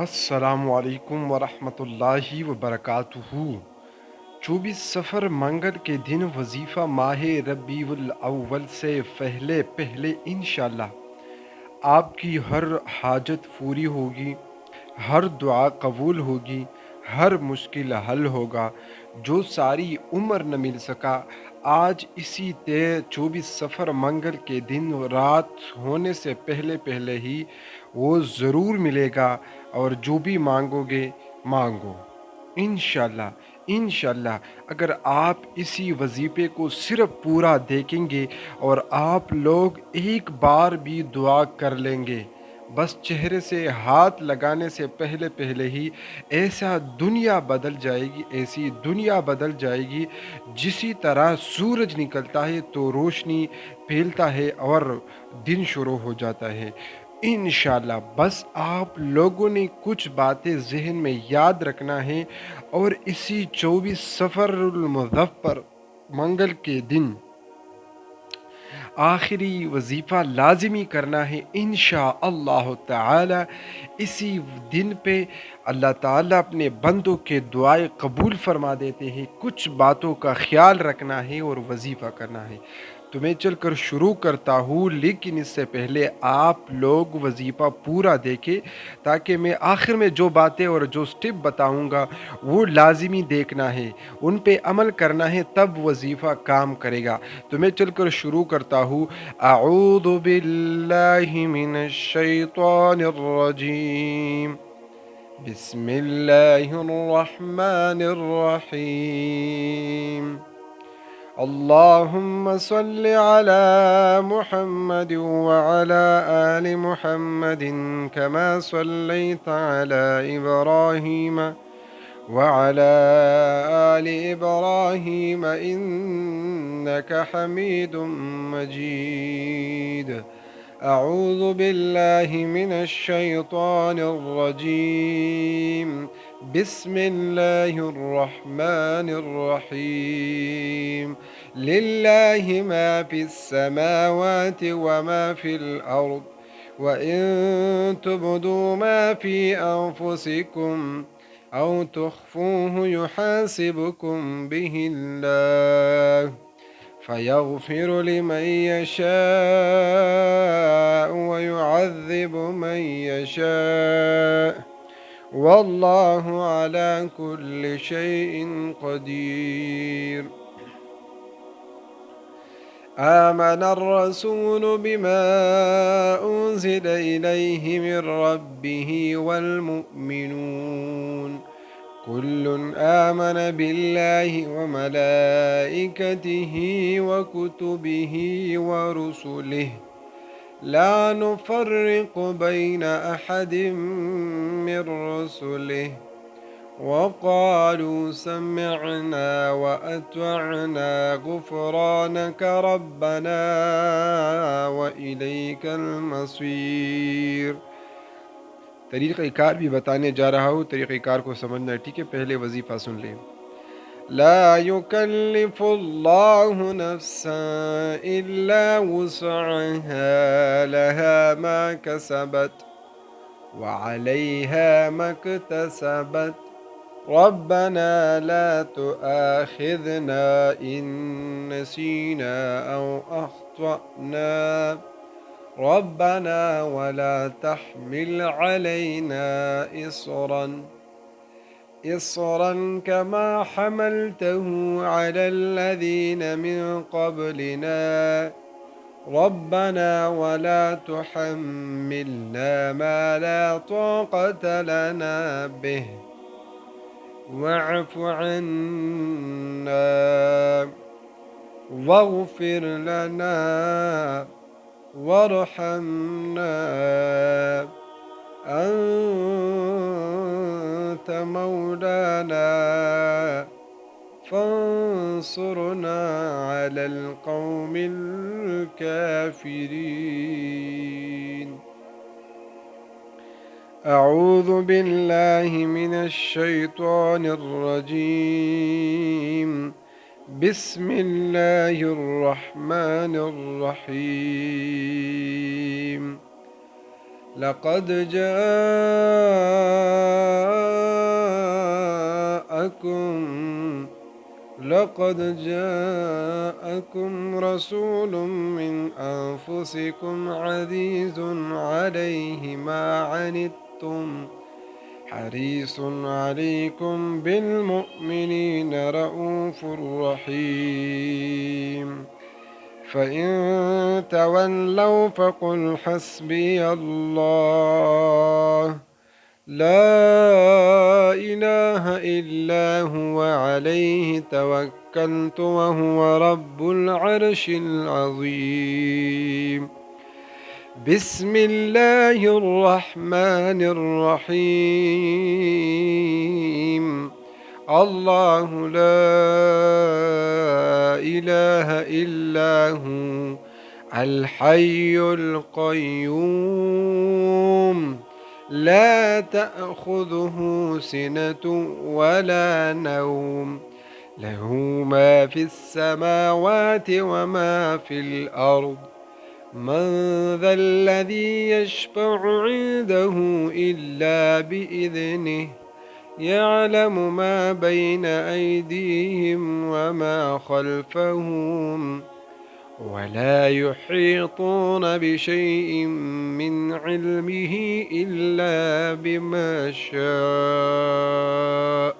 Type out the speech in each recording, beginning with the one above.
السلام علیکم ورحمۃ اللہ وبرکاتہ۔ 24 سفر منگل کے دن وظیفہ ماہ ربیع الاول سے پہلے پہلے انشاءاللہ آپ کی ہر حاجت پوری ہوگی، ہر دعا قبول ہوگی، ہر مشکل حل ہوگا۔ جو ساری عمر نہ مل سکا، آج اسی 24 سفر منگل کے دن رات ہونے سے پہلے پہلے ہی وہ ضرور ملے گا، اور جو بھی مانگو گے مانگو انشاءاللہ۔ انشاءاللہ اگر آپ اسی وظیفے کو صرف پورا دیکھیں گے اور آپ لوگ ایک بار بھی دعا کر لیں گے، بس چہرے سے ہاتھ لگانے سے پہلے پہلے ہی ایسا دنیا بدل جائے گی، ایسی دنیا بدل جائے گی جسی طرح سورج نکلتا ہے تو روشنی پھیلتا ہے اور دن شروع ہو جاتا ہے انشاءاللہ۔ بس آپ لوگوں نے کچھ باتیں ذہن میں یاد رکھنا ہے، اور اسی 24 سفر المظفر منگل کے دن آخری وظیفہ لازمی کرنا ہے انشاءاللہ تعالی۔ اسی دن پہ اللہ تعالیٰ اپنے بندوں کے دعائیں قبول فرما دیتے ہیں۔ کچھ باتوں کا خیال رکھنا ہے اور وظیفہ کرنا ہے، تو میں چل کر شروع کرتا ہوں، لیکن اس سے پہلے آپ لوگ وظیفہ پورا دیکھیں، تاکہ میں آخر میں جو باتیں اور جو سٹیپ بتاؤں گا وہ لازمی دیکھنا ہے، ان پہ عمل کرنا ہے، تب وظیفہ کام کرے گا۔ تو میں چل کر شروع کرتا ہوں۔ اعوذ باللہ من الشیطان الرجیم، بسم اللہ الرحمن الرحیم۔ اللهم صل على محمد وعلى آل محمد كما صليت على إبراهيم وعلى آل إبراهيم إنك حميد مجيد۔ أعوذ بالله من الشيطان الرجيم، بسم الله الرحمن الرحيم۔ لله ما في السماوات وما في الأرض، وإن تبدوا ما في أنفسكم أو تخفوه يحاسبكم به الله، فيغفر لمن يشاء ويعذب من يشاء، والله على كل شيء قدير۔ آمن الرسول بما أنزل إليه من ربه والمؤمنون كل آمن بالله وملائكته وكتبه ورسله لا نفرق بين أحد من رسله، وقالوا سمعنا وأطعنا غفرانك ربنا وإليك المصير۔ طریقہ کار بھی بتانے جا رہا ہوں، طریقہ کار کو سمجھنا ہے، ٹھیک ہے؟ پہلے وظیفہ سن لیں۔ لا يكلف الله نفسا إلا وسعها، لها ما كسبت وعليها ما اكتسبت، ربنا لا تؤاخذنا إن نسينا أو أخطأنا، ربنا ولا تحمل علينا إصرا كما حملته على الذين من قبلنا، ربنا ولا تحملنا ما لا طاقة لنا به، واعف عنا واغفر لنا وارحمنا، أنت مولانا فانصرنا على القوم الكافرين۔ أعوذ بالله من الشيطان الرجيم، بسم الله الرحمن الرحيم۔ لقد جاءكم لقد جاءكم رسول من أنفسكم عزيز عليه ما عنتم حريص عليكم بالمؤمنين رؤوف رحيم فإن تولوا فقل حسبي الله لا إله إلا هو عليه توكلت وهو رب العرش العظيم بسم الله الرحمن الرحيم الله لا إله إلا هو الحي القيوم لا تأخذه سنة ولا نوم له ما في السماوات وما في الأرض من ذا الذي يشفع عنده إلا بإذنه يعلم ما بين أيديهم وما خلفهم ولا يحيطون بشيء من علمه إلا بما شاء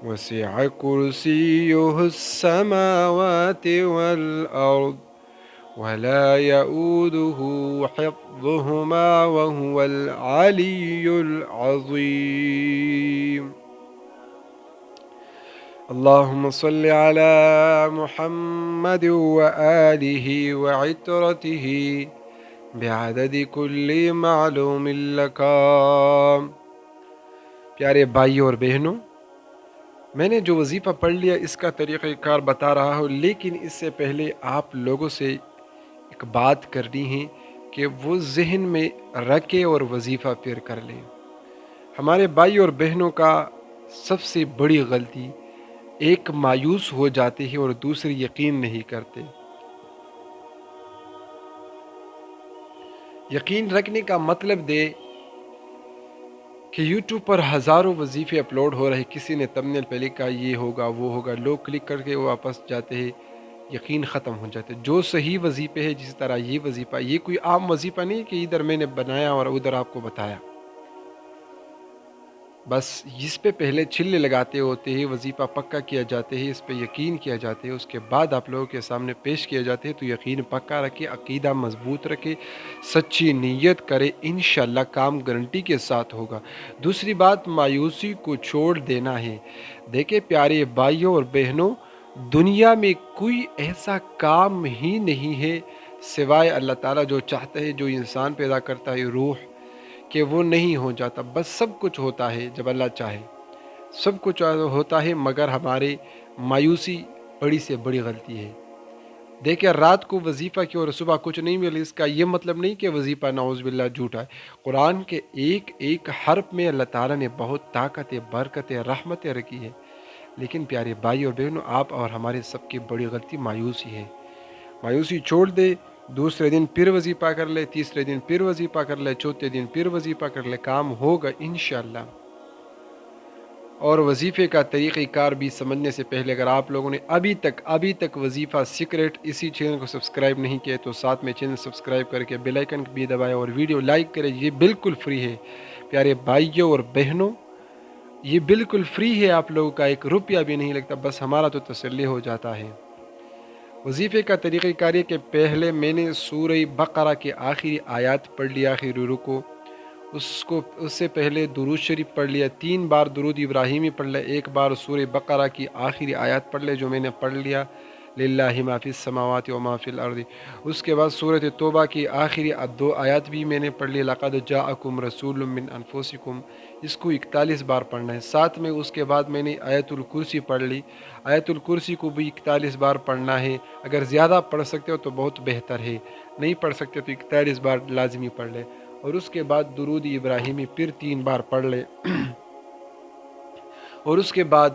وسع كرسيه السماوات والأرض ولا يؤوده حفظهما وهو العلي العظيم اللهم صل على محمد وآله وعترته بعدد كل معلوم لك. پیارے بھائیوں اور بہنوں، میں نے جو وظیفہ پڑھ لیا اس کا طریقہ کار بتا رہا ہوں، لیکن اس سے پہلے آپ لوگوں سے ایک بات کرنی ہے کہ وہ ذہن میں رکھے اور وظیفہ پھر کر لیں. ہمارے بھائی اور بہنوں کا سب سے بڑی غلطی ایک مایوس ہو جاتے ہیں اور دوسرے یقین نہیں کرتے. یقین رکھنے کا مطلب دے کہ یوٹیوب پر ہزاروں وظیفے اپلوڈ ہو رہے، کسی نے تمنیل پہ لکھا یہ ہوگا وہ ہوگا، لوگ کلک کر کے واپس جاتے ہیں، یقین ختم ہو جاتے. جو صحیح وظیفے ہے، جس طرح یہ وظیفہ، یہ کوئی عام وظیفہ نہیں کہ ادھر میں نے بنایا اور ادھر آپ کو بتایا، بس اس پہ پہلے چھلے لگاتے ہوتے ہیں، وظیفہ پکا کیا جاتے ہیں، اس پہ یقین کیا جاتے ہے، اس کے بعد آپ لوگوں کے سامنے پیش کیا جاتے ہیں. تو یقین پکا رکھے، عقیدہ مضبوط رکھے، سچی نیت کرے، انشاءاللہ کام گارنٹی کے ساتھ ہوگا. دوسری بات، مایوسی کو چھوڑ دینا ہے. دیکھیں پیارے بھائیوں اور بہنوں، دنیا میں کوئی ایسا کام ہی نہیں ہے سوائے اللہ تعالیٰ جو چاہتا ہے، جو انسان پیدا کرتا ہے روح، کہ وہ نہیں ہو جاتا. بس سب کچھ ہوتا ہے جب اللہ چاہے، سب کچھ ہوتا ہے، مگر ہماری مایوسی بڑی سے بڑی غلطی ہے. دیکھیں رات کو وظیفہ کی اور صبح کچھ نہیں ملے، اس کا یہ مطلب نہیں کہ وظیفہ نعوذ باللہ جھوٹا ہے. قرآن کے ایک ایک حرف میں اللہ تعالیٰ نے بہت طاقتیں، برکتیں، رحمتیں رکھی ہے. لیکن پیارے بھائی اور بہنوں، آپ اور ہمارے سب کی بڑی غلطی مایوسی ہے. مایوسی چھوڑ دے، دوسرے دن پھر وظیفہ کر لے، تیسرے دن پھر وظیفہ کر لے، چوتھے دن پھر وظیفہ کر لے، کام ہوگا انشاءاللہ. اور وظیفے کا طریقہ کار بھی سمجھنے سے پہلے اگر آپ لوگوں نے ابھی تک وظیفہ سیکرٹ اسی چینل کو سبسکرائب نہیں کیا تو ساتھ میں چینل سبسکرائب کر کے بیل آئیکن بھی دبائیں اور ویڈیو لائک کریں. یہ بالکل فری ہے پیارے بھائیوں اور بہنوں، یہ بالکل فری ہے. آپ لوگوں کا ایک روپیہ بھی نہیں لگتا، بس ہمارا تو تسلی ہو جاتا ہے. وظیفے کا طریقہ کار ہے کہ پہلے میں نے سورہ بقرہ کے آخری آیات پڑھ لیا، آخری رکوع، اس سے پہلے درود شریف پڑھ لیا، 3 بار درود ابراہیمی پڑھ لیا، 1 بار سورہ بقرہ کی آخری آیات پڑھ لیا جو میں نے پڑھ لیا، للہ ما فی السماوات و ما فی الارض. اس کے بعد سورۃ توبہ کی آخری 2 آیات بھی میں نے پڑھ لی، لقد جاءکم رسول من انفسکم، اس کو 41 بار پڑھنا ہے. ساتھ میں اس کے بعد میں نے آیت الکرسی پڑھ لی، آیت الکرسی کو بھی 41 بار پڑھنا ہے. اگر زیادہ پڑھ سکتے ہو تو بہت بہتر ہے، نہیں پڑھ سکتے تو 41 بار لازمی پڑھ لے. اور اس کے بعد درود ابراہیمی پھر 3 بار پڑھ لے اور اس کے بعد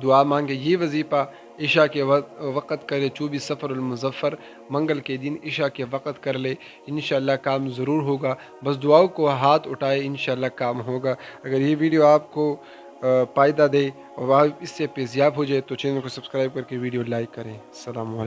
دعا مانگے. یہ وظیفہ عشاء کے وقت کرے، 24 صفر المظفر منگل کے دن عشاء کے وقت کر لے، انشاءاللہ کام ضرور ہوگا. بس دعاؤں کو ہاتھ اٹھائے، انشاءاللہ کام ہوگا. اگر یہ ویڈیو آپ کو پائدہ دے اور اس سے پیزیاب ہو جائے تو چینل کو سبسکرائب کر کے ویڈیو لائک کریں۔ السلام علیکم۔